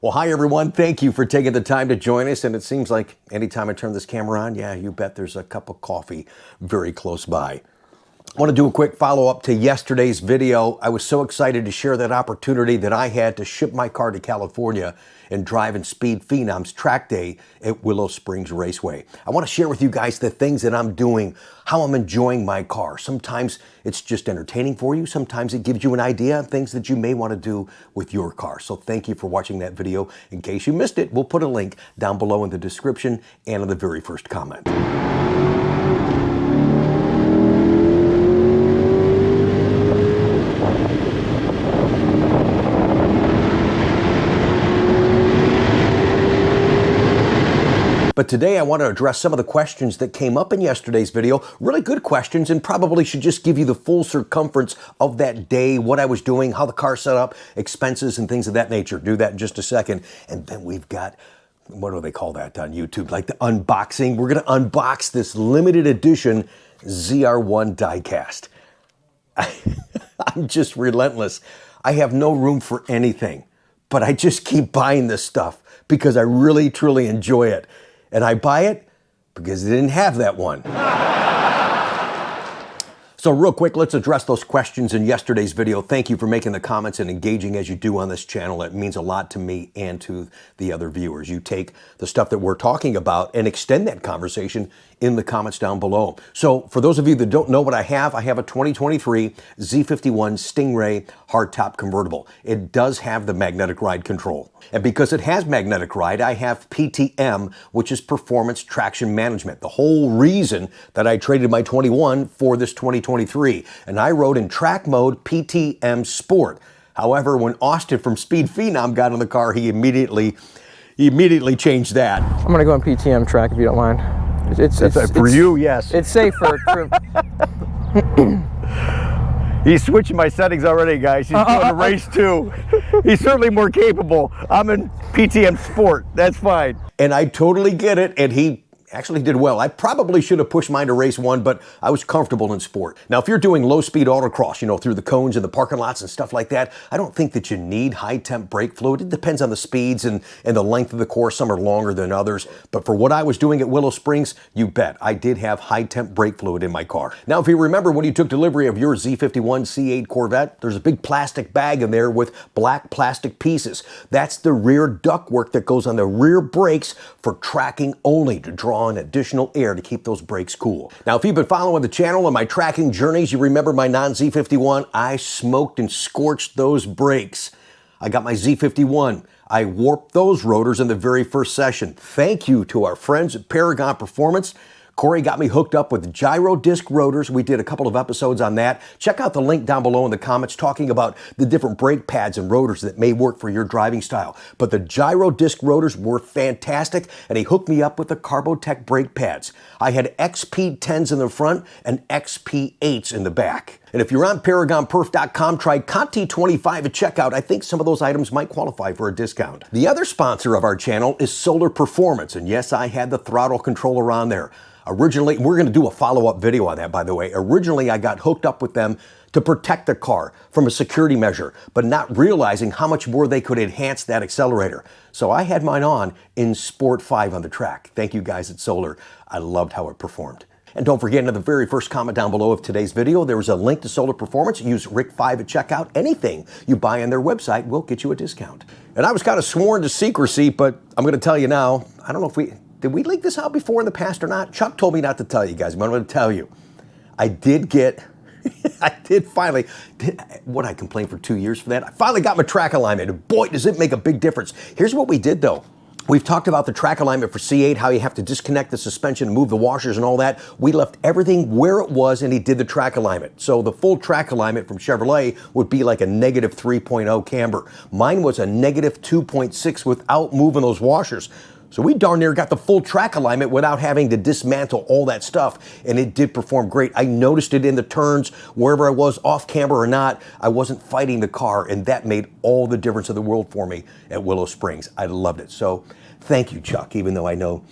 Well, hi everyone. Thank you for taking the time to join us. And it seems like anytime I turn this camera on, yeah, you bet there's a cup of coffee very close by. I want to do a quick follow-up to yesterday's video. I was so excited to share that opportunity that I had to ship my car to California and drive in Speed Phenom's track day at Willow Springs Raceway. I want to share with you guys the things that I'm doing, how I'm enjoying my car. Sometimes it's just entertaining for you. Sometimes it gives you an idea of things that you may want to do with your car. So thank you for watching that video. In case you missed it, we'll put a link down below in the description and in the very first comment. But today I want to address some of the questions that came up in yesterday's video. Really good questions, and probably should just give you the full circumference of that day, what I was doing, how the car set up, expenses and things of that nature. Do that in just a second. And then we've got, what do they call that on YouTube? Like the unboxing. We're going to unbox this limited edition ZR1 diecast. I'm just relentless. I have no room for anything, but I just keep buying this stuff because I really, truly enjoy it. And I buy it because they didn't have that one. So real quick, let's address those questions in yesterday's video. Thank you for making the comments and engaging as you do on this channel. It means a lot to me and to the other viewers. You take the stuff that we're talking about and extend that conversation in the comments down below. So for those of you that don't know what I have a 2023 Z51 Stingray hardtop convertible. It does have the magnetic ride control. And because it has magnetic ride, I have PTM, which is Performance Traction Management. The whole reason that I traded my 21 for this 2023. And I rode in track mode PTM Sport. However, when Austin from Speed Phenom got in the car, he immediately changed that. I'm gonna go on PTM track if you don't mind. For you, yes. It's safer. He's switching my settings already, guys. He's going to race too. He's certainly more capable. I'm in PTM Sport. That's fine. And I totally get it. And he actually did well. I probably should have pushed mine to race one, but I was comfortable in sport. Now, if you're doing low-speed autocross, you know, through the cones and the parking lots and stuff like that, I don't think that you need high-temp brake fluid. It depends on the speeds and the length of the course. Some are longer than others. But for what I was doing at Willow Springs, you bet, I did have high-temp brake fluid in my car. Now, if you remember when you took delivery of your Z51 C8 Corvette, there's a big plastic bag in there with black plastic pieces. That's the rear ductwork that goes on the rear brakes for tracking only, to draw in additional air to keep those brakes cool. Now, if you've been following the channel and my tracking journeys, you remember my non-Z51. I smoked and scorched those brakes. I got my Z51. I warped those rotors in the very first session. Thank you to our friends at PARAGON Performance. Corey got me hooked up with gyro disc rotors. We did a couple of episodes on that. Check out the link down below in the comments talking about the different brake pads and rotors that may work for your driving style. But the gyro disc rotors were fantastic, and he hooked me up with the Carbotech brake pads. I had XP10s in the front and XP8s in the back. And if you're on ParagonPerf.com, try Conti 25 at checkout. I think some of those items might qualify for a discount. The other sponsor of our channel is Solar Performance. And yes, I had the throttle controller on there. Originally, we're going to do a follow-up video on that, by the way. Originally, I got hooked up with them to protect the car from a security measure, but not realizing how much more they could enhance that accelerator. So I had mine on in Sport 5 on the track. Thank you guys at Solar. I loved how it performed. And don't forget, in the very first comment down below of today's video, there was a link to Solar Performance. Use Rick5 at checkout. Anything you buy on their website will get you a discount. And I was kind of sworn to secrecy, but I'm going to tell you now. I don't know if did we leak this out before in the past or not? Chuck told me not to tell you guys, but I'm going to tell you. I did get, what I complained for 2 years for that. I finally got my track alignment, and boy, does it make a big difference. Here's what we did though. We've talked about the track alignment for C8, how you have to disconnect the suspension, move the washers and all that. We left everything where it was, and he did the track alignment. So the full track alignment from Chevrolet would be like a negative 3.0 camber. Mine was a negative 2.6 without moving those washers. So we darn near got the full track alignment without having to dismantle all that stuff, and it did perform great. I noticed it in the turns, wherever I was, off camber or not, I wasn't fighting the car, and that made all the difference in the world for me at Willow Springs. I loved it. So thank you, Chuck, even though I know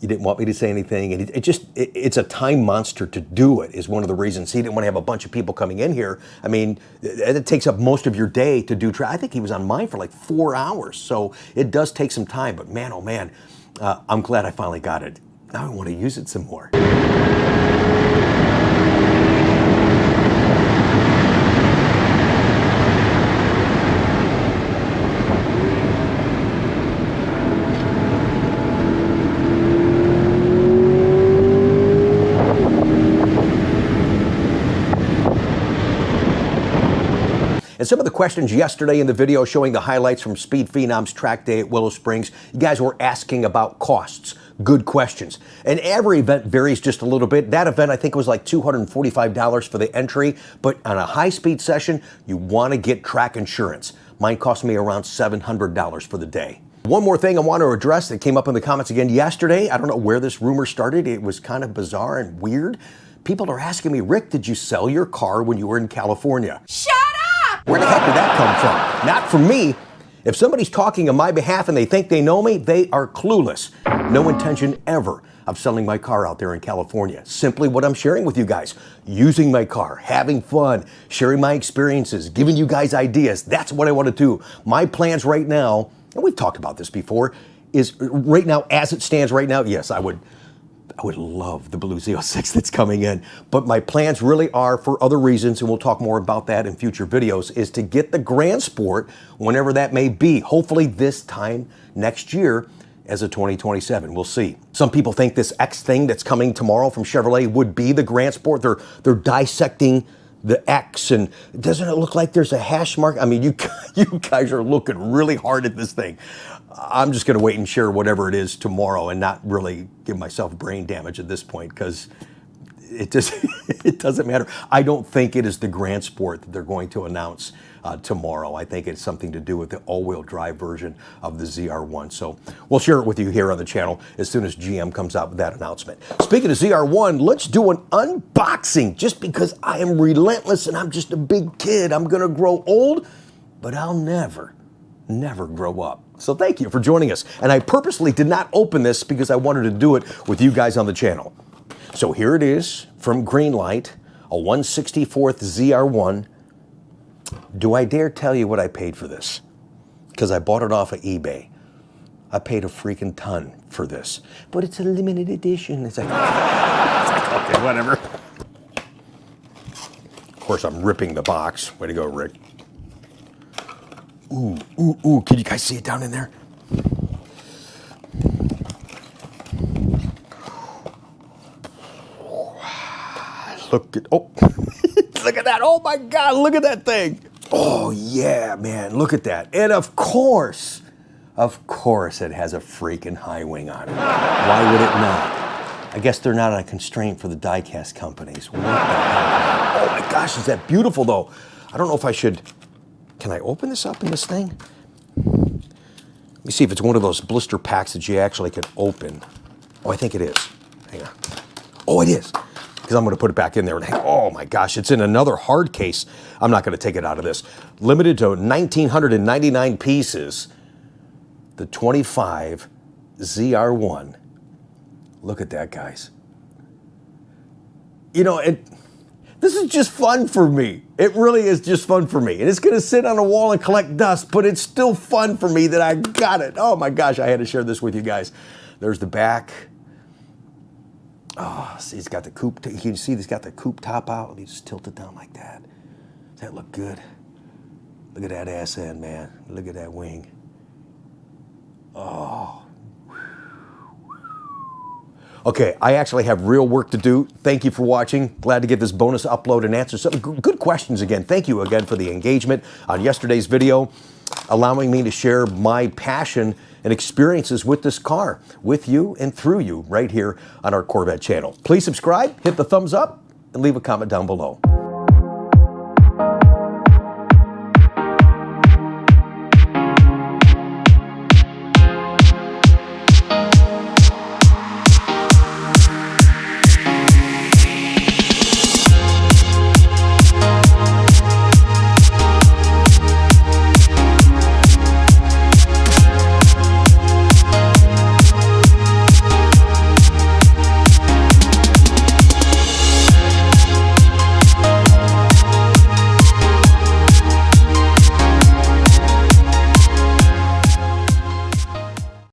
You didn't want me to say anything, and it's a time monster to do it is one of the reasons. He didn't want to have a bunch of people coming in here. I mean, it takes up most of your day to do I think he was on mine for like 4 hours, so it does take some time, but man, oh man, I'm glad I finally got it. Now I want to use it some more. And some of the questions yesterday in the video showing the highlights from Speed Phenom's track day at Willow Springs, you guys were asking about costs. Good questions. And every event varies just a little bit. That event, I think, was like $245 for the entry. But on a high-speed session, you want to get track insurance. Mine cost me around $700 for the day. One more thing I want to address that came up in the comments again yesterday. I don't know where this rumor started. It was kind of bizarre and weird. People are asking me, Rick, did you sell your car when you were in California? Shut up! Where the heck did that come from? Not from me. If somebody's talking on my behalf and they think they know me, they are clueless. No intention ever of selling my car out there in California. Simply what I'm sharing with you guys. Using my car, having fun, sharing my experiences, giving you guys ideas. That's what I want to do. My plans right now, and we've talked about this before, is right now, as it stands right now, yes, I would love the blue Z06 that's coming in, but my plans really are for other reasons, and we'll talk more about that in future videos, is to get the Grand Sport whenever that may be, hopefully this time next year as a 2027. We'll see. Some people think this X thing that's coming tomorrow from Chevrolet would be the Grand Sport. They're dissecting the X, and doesn't it look like there's a hash mark? I mean, you guys are looking really hard at this thing. I'm just going to wait and share whatever it is tomorrow and not really give myself brain damage at this point, because it doesn't matter. I don't think it is the Grand Sport that they're going to announce tomorrow. I think it's something to do with the all-wheel drive version of the ZR1. So we'll share it with you here on the channel as soon as GM comes out with that announcement. Speaking of ZR1, let's do an unboxing, just because I am relentless and I'm just a big kid. I'm going to grow old, but I'll never grow up. So thank you for joining us. And I purposely did not open this because I wanted to do it with you guys on the channel. So here it is from Greenlight, a 1/64th ZR1. Do I dare tell you what I paid for this? Because I bought it off of eBay. I paid a freaking ton for this. But it's a limited edition. It's like okay, whatever. Of course, I'm ripping the box. Way to go, Rick. Ooh, ooh, ooh. Can you guys see it down in there? Look at, oh, look at that. Oh my God, look at that thing. Oh yeah, man, look at that. And of course it has a freaking high wing on it. Why would it not? I guess they're not a constraint for the diecast companies. What the heck? Oh my gosh, is that beautiful though. I don't know if I should. Can I open this up in this thing? Let me see if it's one of those blister packs that you actually can open. Oh, I think it is. Hang on. Oh, it is. Because I'm going to put it back in there. And oh my gosh, it's in another hard case. I'm not going to take it out of this. Limited to 1,999 pieces. The 25 ZR1. Look at that, guys. You know, this is just fun for me. It really is just fun for me. And it's going to sit on a wall and collect dust, but it's still fun for me that I got it. Oh my gosh, I had to share this with you guys. There's the back. Oh, see, it's got the coupe. You can see it's got the coupe top out. Let me just tilt it down like that. Does that look good? Look at that ass end, man. Look at that wing. Oh. Okay, I actually have real work to do. Thank you for watching. Glad to get this bonus upload and answer some good questions again. Thank you again for the engagement on yesterday's video, allowing me to share my passion and experiences with this car, with you and through you right here on our Corvette channel. Please subscribe, hit the thumbs up, and leave a comment down below.